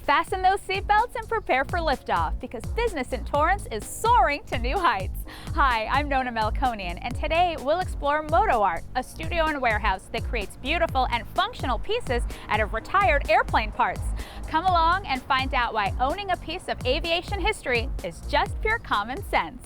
Fasten those seatbelts and prepare for liftoff because business in Torrance is soaring to new heights. Hi, I'm Nona Melkonian, and today we'll explore MotoArt, a studio and warehouse that creates beautiful and functional pieces out of retired airplane parts. Come along and find out why owning a piece of aviation history is just pure common sense.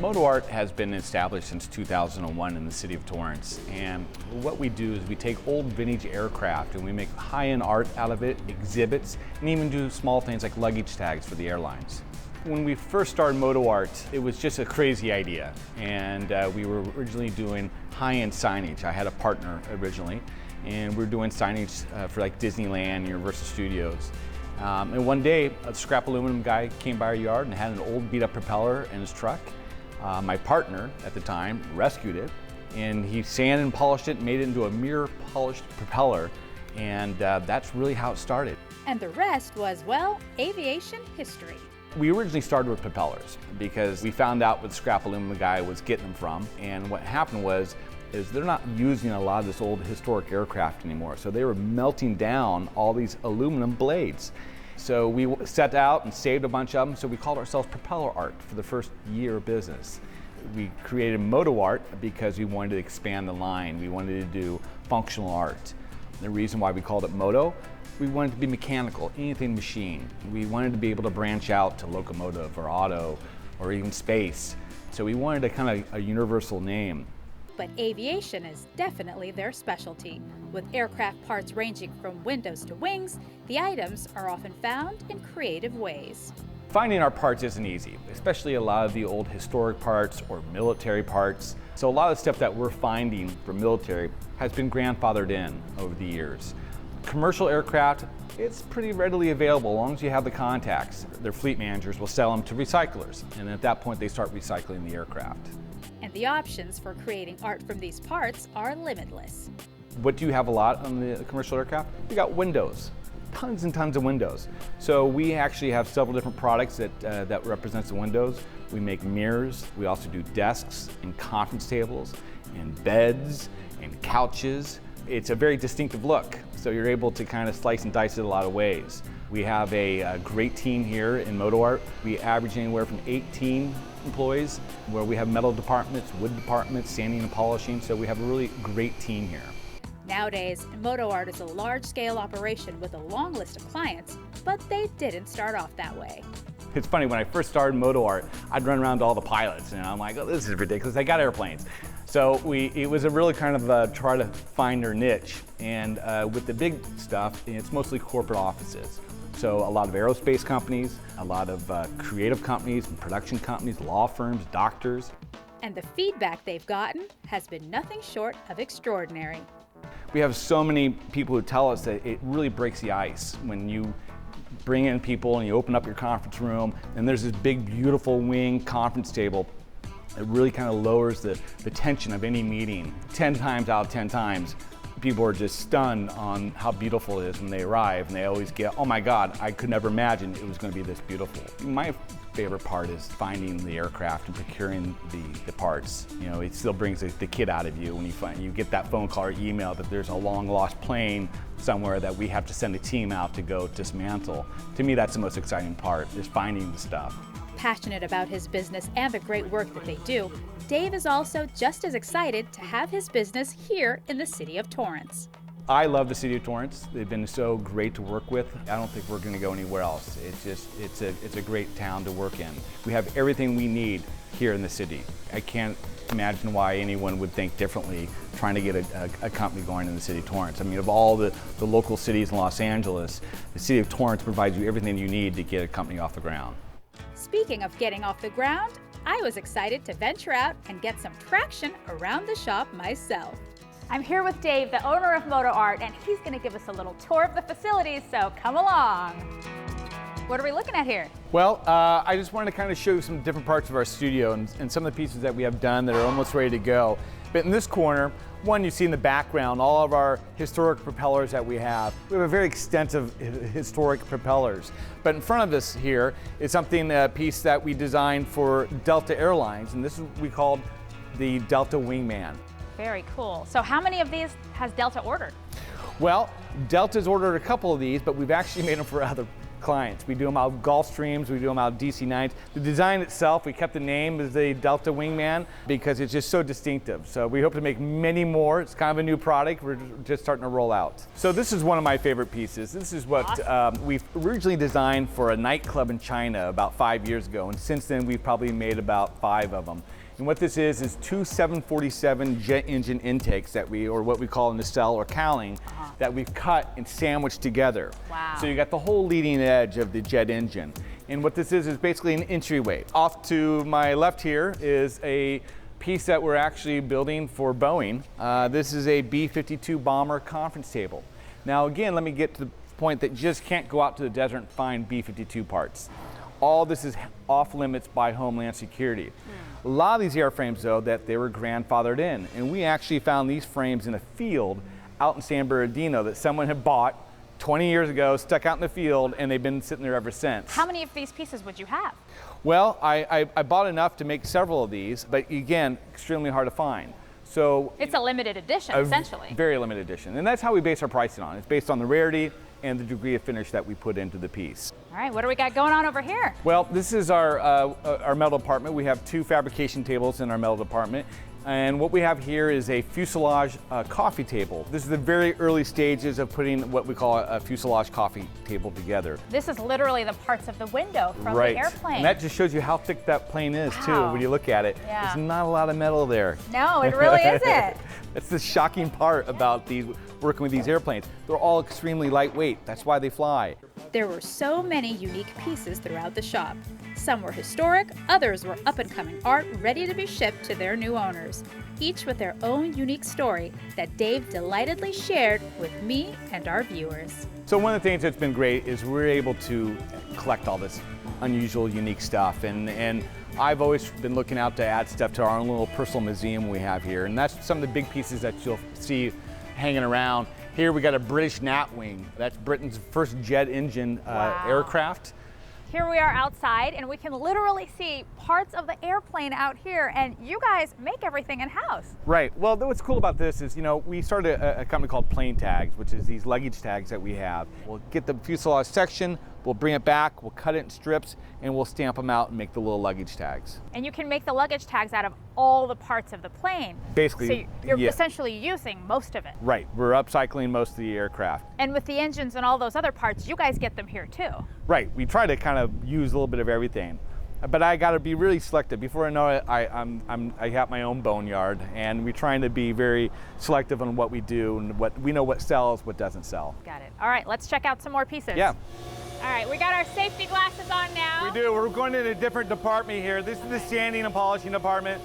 MotoArt has been established since 2001 in the city of Torrance, and what we do is we take old vintage aircraft and we make high-end art out of it, exhibits, and even do small things like luggage tags for the airlines. When we first started MotoArt, it was just a crazy idea, and we were originally doing high-end signage. I had a partner originally, and we were doing signage for like Disneyland, Universal Studios. And one day, a scrap aluminum guy came by our yard and had an old beat-up propeller in his truck. My partner at the time rescued it, and he sanded and polished it and made it into a mirror polished propeller, and that's really how it started. And the rest was, well, aviation history. We originally started with propellers because we found out what the scrap aluminum guy was getting them from, and what happened was they're not using a lot of this old historic aircraft anymore, so they were melting down all these aluminum blades. So we set out and saved a bunch of them, so we called ourselves Propeller Art for the first year of business. We created MotoArt because we wanted to expand the line. We wanted to do functional art. The reason why we called it Moto, we wanted to be mechanical, anything machine. We wanted to be able to branch out to locomotive or auto or even space. So we wanted a kind of a universal name. But aviation is definitely their specialty. With aircraft parts ranging from windows to wings, the items are often found in creative ways. Finding our parts isn't easy, especially a lot of the old historic parts or military parts. So a lot of the stuff that we're finding for military has been grandfathered in over the years. Commercial aircraft, it's pretty readily available as long as you have the contacts. Their fleet managers will sell them to recyclers, and at that point they start recycling the aircraft. And the options for creating art from these parts are limitless. What do you have a lot on the commercial aircraft? We got windows, tons and tons of windows. So we actually have several different products that represents the windows. We make mirrors, we also do desks and conference tables and beds and couches. It's a very distinctive look, so you're able to kind of slice and dice it a lot of ways. We have a great team here in MotoArt. We average anywhere from 18 employees, where we have metal departments, wood departments, sanding and polishing, so we have a really great team here. Nowadays, MotoArt is a large-scale operation with a long list of clients, but they didn't start off that way. It's funny, when I first started MotoArt, I'd run around to all the pilots, and I'm like, oh, this is ridiculous, I got airplanes. So it was a really kind of try to find their niche, and with the big stuff, it's mostly corporate offices. So a lot of aerospace companies, a lot of creative companies and production companies, law firms, doctors. And the feedback they've gotten has been nothing short of extraordinary. We have so many people who tell us that it really breaks the ice when you bring in people and you open up your conference room and there's this big, beautiful wing conference table. It really kind of lowers the tension of any meeting. 10 times out of 10 times, people are just stunned on how beautiful it is when they arrive, and they always get, oh my God, I could never imagine it was going to be this beautiful. My favorite part is finding the aircraft and procuring the parts. You know, it still brings the kid out of you when you get that phone call or email that there's a long lost plane somewhere that we have to send a team out to go dismantle. To me, that's the most exciting part, is finding the stuff. Passionate about his business and the great work that they do, Dave is also just as excited to have his business here in the city of Torrance. I love the city of Torrance. They've been so great to work with. I don't think we're going to go anywhere else. It's a great town to work in. We have everything we need here in the city. I can't imagine why anyone would think differently trying to get a company going in the city of Torrance. I mean, of all the local cities in Los Angeles, the city of Torrance provides you everything you need to get a company off the ground. Speaking of getting off the ground, I was excited to venture out and get some traction around the shop myself. I'm here with Dave, the owner of MotoArt, and he's going to give us a little tour of the facilities, so come along. What are we looking at here? Well, I just wanted to kind of show you some different parts of our studio and some of the pieces that we have done that are almost ready to go. But in this corner, One, you see in the background all of our historic propellers that we have. We have a very extensive historic propellers. But in front of us here is a piece that we designed for Delta Airlines, and this is what we called the Delta Wingman. Very cool. So how many of these has Delta ordered? Well, Delta's ordered a couple of these, but we've actually made them for other clients. We do them out of Gulfstreams, we do them out of DC-9s. The design itself, we kept the name as the Delta Wingman because it's just so distinctive. So we hope to make many more. It's kind of a new product. We're just starting to roll out. So this is one of my favorite pieces. This is what we've originally designed for a nightclub in China about 5 years ago. And since then, we've probably made about 5 of them. And what this is 2 747 jet engine intakes that or what we call a nacelle or cowling, that we've cut and sandwiched together. Wow. So you got the whole leading edge of the jet engine. And what this is basically an entryway. Off to my left here is a piece that we're actually building for Boeing. This is a B-52 bomber conference table. Now again, let me get to the point that you just can't go out to the desert and find B-52 parts. All this is off limits by Homeland Security. A lot of these airframes, though, that they were grandfathered in, and we actually found these frames in a field out in San Bernardino that someone had bought 20 years ago, stuck out in the field, and they've been sitting there ever since. How many of these pieces would you have? Well, I bought enough to make several of these, but again, extremely hard to find. So it's a limited edition, essentially. Very limited edition, and that's how we base our pricing on. It's based on the rarity and the degree of finish that we put into the piece. All right, what do we got going on over here? Well, this is our metal department. We have 2 fabrication tables in our metal department. And what we have here is a fuselage coffee table. This is the very early stages of putting what we call a fuselage coffee table together. This is literally the parts of the window from the airplane. And that just shows you how thick that plane is, too, when you look at it. Yeah. There's not a lot of metal there. No, it really isn't. That's the shocking part about working with these airplanes. They're all extremely lightweight. That's why they fly. There were so many unique pieces throughout the shop. Some were historic, others were up-and-coming art ready to be shipped to their new owners, each with their own unique story that Dave delightedly shared with me and our viewers. So one of the things that's been great is we're able to collect all this unusual, unique stuff, and I've always been looking out to add stuff to our own little personal museum we have here, and that's some of the big pieces that you'll see hanging around. Here we got a British Gnatwing. That's Britain's first jet engine aircraft. Here we are outside, and we can literally see parts of the airplane out here, and you guys make everything in-house. Right. Well, what's cool about this is, we started a company called Plane Tags, which is these luggage tags that we have. We'll get the fuselage section, we'll bring it back, we'll cut it in strips, and we'll stamp them out and make the little luggage tags. And you can make the luggage tags out of all the parts of the plane. Basically, so you're essentially using most of it. Right. We're upcycling most of the aircraft. And with the engines and all those other parts, you guys get them here too. Right. We try to kind of use a little bit of everything. But I got to be really selective. Before I know it, I have my own boneyard, and we're trying to be very selective on what we do and what we know what sells, what doesn't sell. Got it. All right, let's check out some more pieces. Yeah. All right, we got our safety glasses on now. We do. We're going in a different department here. This is the sanding and polishing department.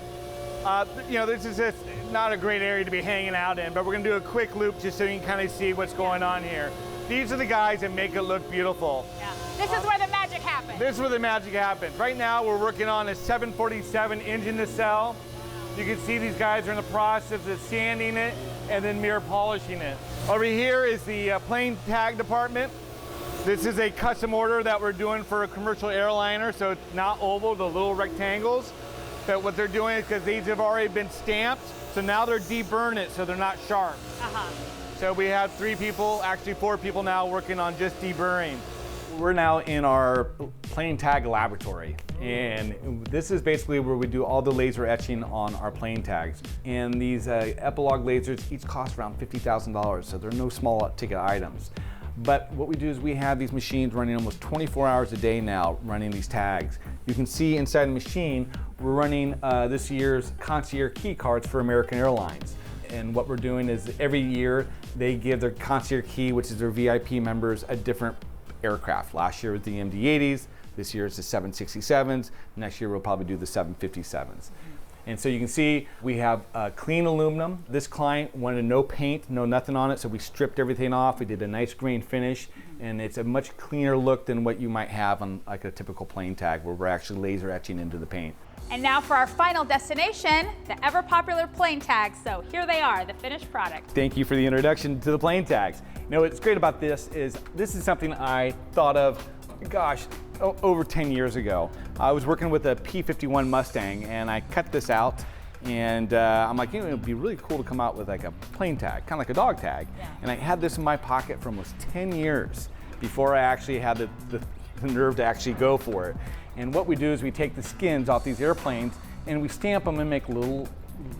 This is just not a great area to be hanging out in, but we're going to do a quick loop just so you can kind of see what's going on here. These are the guys that make it look beautiful. Yeah. This is where the magic happens. This is where the magic happens. Right now, we're working on a 747 engine nacelle. You can see these guys are in the process of sanding it and then mirror polishing it. Over here is the plane tag department. This is a custom order that we're doing for a commercial airliner, so it's not oval, the little rectangles. But what they're doing is because these have already been stamped, so now they're deburring it so they're not sharp. So we have 3 people, actually 4 people now working on just deburring. We're now in our plane tag laboratory, and this is basically where we do all the laser etching on our plane tags. And these epilogue lasers each cost around $50,000, so they're no small ticket items. But what we do is we have these machines running almost 24 hours a day now, running these tags. You can see inside the machine, we're running this year's concierge key cards for American Airlines. And what we're doing is every year they give their concierge key, which is their VIP members, a different aircraft. Last year was the MD-80s, this year it's the 767s, next year we'll probably do the 757s. And so you can see we have clean aluminum. This client wanted no paint, no nothing on it, so we stripped everything off. We did a nice grain finish, and it's a much cleaner look than what you might have on like a typical plane tag, where we're actually laser etching into the paint. And now for our final destination, the ever popular plane tags. So here they are, the finished product. Thank you for the introduction to the plane tags. You know, what's great about this is something I thought of, gosh, over 10 years ago. I was working with a P51 Mustang, and I cut this out, and I'm like, you know, it'd be really cool to come out with like a plane tag, kind of like a dog tag. Yeah. And I had this in my pocket for almost 10 years before I actually had the nerve to actually go for it. And what we do is we take the skins off these airplanes and we stamp them and make little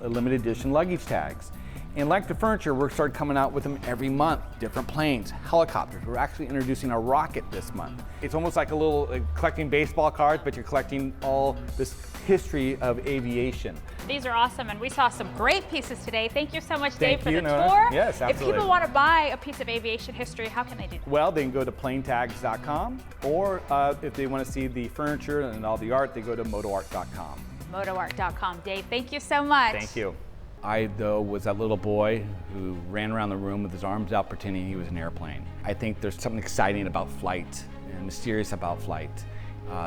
limited edition luggage tags. And like the furniture, we're started coming out with them every month. Different planes, helicopters. We're actually introducing a rocket this month. It's almost like a little collecting baseball cards, but you're collecting all this history of aviation. These are awesome, and we saw some great pieces today. Thank you so much, Dave, for the Nona. tour. Yes, absolutely. If people want to buy a piece of aviation history, how can they do that? Well, they can go to planetags.com, or if they want to see the furniture and all the art, they go to MotoArt.com. MotoArt.com. Dave, thank you so much. Thank you. I, though, was that little boy who ran around the room with his arms out pretending he was an airplane. I think there's something exciting about flight and mysterious about flight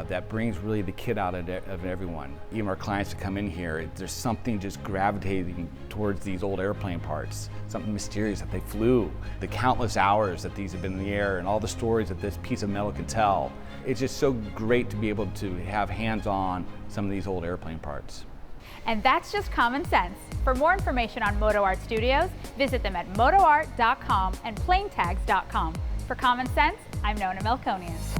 that brings really the kid out of everyone. Even our clients that come in here, there's something just gravitating towards these old airplane parts, something mysterious that they flew, the countless hours that these have been in the air and all the stories that this piece of metal can tell. It's just so great to be able to have hands-on some of these old airplane parts. And that's just common sense. For more information on MotoArt Studios, visit them at motoart.com and planetags.com. For Common Sense, I'm Nona Melkonian.